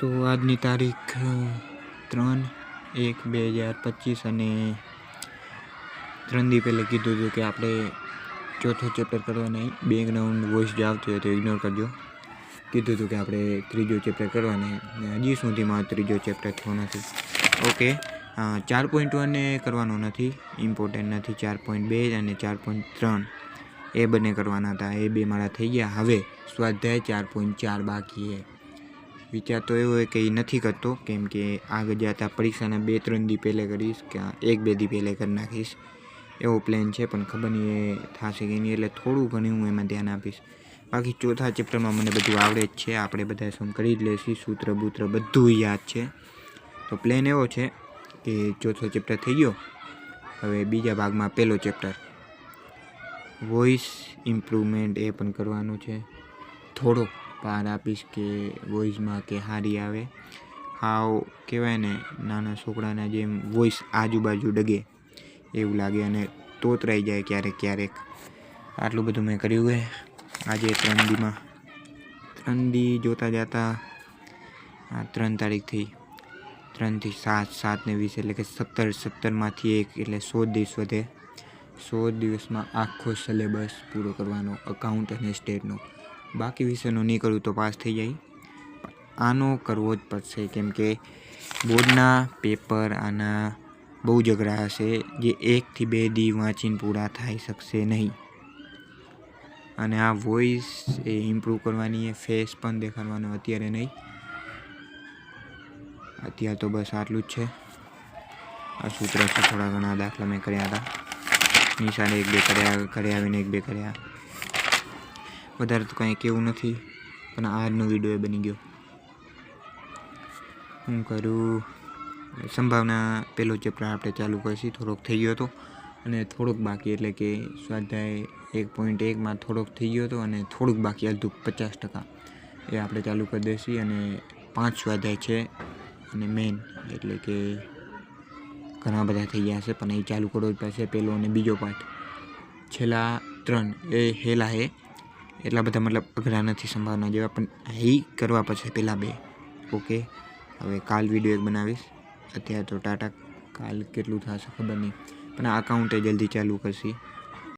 તો આજની તારીખ 3/1/2025 અને 3 દી પહેલાં કીધું હતું કે આપણે ચોથો ચેપ્ટર કરવાના. બેકગ્રાઉન્ડ વોઇસ જે આવતી હોય તો ઇગ્નોર કરજો. કીધું હતું કે આપણે ત્રીજો ચેપ્ટર કરવાના. હજી સુધીમાં ત્રીજો ચેપ્ટર થયો નથી. ઓકે, 4.1 એ કરવાનો નથી, ઇમ્પોર્ટન્ટ નથી. 4.2 અને 4.3 એ બંને કરવાના હતા. એ બે મારા થઈ ગયા. હવે સ્વાધ્યાય 4.4 બાકી છે. વિચાર તો એવો હોય કે એ નથી કરતો, કેમ કે આગળ જતા પરીક્ષાના 2-3 દી પહેલે કરીશ કે 1-2 દી પહેલે કરી નાખીશ, એવો પ્લાન છે. પણ ખબર નહીં એ થશે કે નહીં, એટલે થોડું ઘણું હું એમાં ધ્યાન આપીશ. બાકી ચોથા ચેપ્ટરમાં મને બધું આવડે જ છે. આપણે બધા સમ કરી જ લેશું, સૂત્ર બૂત્ર બધું યાદ છે. તો પ્લાન એવો છે કે ચોથો ચેપ્ટર થઈ ગયો. હવે બીજા ભાગમાં પહેલો ચેપ્ટર વોઇસ ઇમ્પ્રુવમેન્ટ એ પણ કરવાનું છે. થોડો પાર આપીશ કે વોઇસમાં કે સારી આવે. હાવ કહેવાય ને, નાના છોકરાના જેમ વોઇસ આજુબાજુ ડગે એવું લાગે અને તોતરાઈ જાય ક્યારેક ક્યારેક. આટલું બધું મેં કર્યું છે આજે 3 દીમાં. 3 દી જોતા જતા આ 3 તારીખથી 3 થી 7, 7 ને 20 એટલે કે 17માંથી 1 એટલે 100 દિવસ વધે. 100 દિવસમાં આખો સિલેબસ પૂરો કરવાનો, અકાઉન્ટ અને સ્ટેટનો. બાકી વિષયનો નહીં કરું તો પાસ થઈ જાય. આનો કરવો જ પડશે, કેમ કે બોર્ડના પેપર આના બહુ જ અઘરા હશે, જે 1 થી 2 દી વાંચીને પૂરા થઈ શકશે નહીં. અને આ વોઇસ એ ઇમ્પ્રૂવ કરવાની, એ ફેસ પણ દેખાડવાનો અત્યારે નહીં. અત્યારે તો બસ આટલું જ છે. આ સૂત્ર છે, થોડા ઘણા દાખલા મેં કર્યા હતા. નિશાળે 1-2 કર્યા, ઘરે આવીને 1-2 કર્યા. વધારે તો કંઈ કેવું નથી, પણ આજનો વિડીયો બની ગયો. હું કરું સંભાવના પહેલો ચેપ્ટર આપણે ચાલુ કરીશું. થોડોક થઈ ગયો હતો અને થોડોક બાકી, એટલે કે સ્વાધ્યાય 1.1માં થોડોક થઈ ગયો હતો અને થોડુંક બાકી હતું 50%. એ આપણે ચાલુ કરી દઈશું. અને 5 સ્વાધ્યાય છે અને મેન, એટલે કે ઘણા બધા થઈ ગયા છે, પણ એ ચાલુ કરવો જ પડશે. પહેલો અને બીજો પાર્ટ. છેલ્લા 3 એ હેલા હે, એટલા બધા મતલબ અઘરા નથી સંભાવના જેવા, પણ એ કરવા પડશે પહેલાં 2. ઓકે, હવે કાલ વિડીયો એક બનાવીશ. અત્યારે તો ટાટા. કાલ કેટલું થશે ખબર નહીં, પણ આ અકાઉન્ટ જલ્દી ચાલુ કરશી.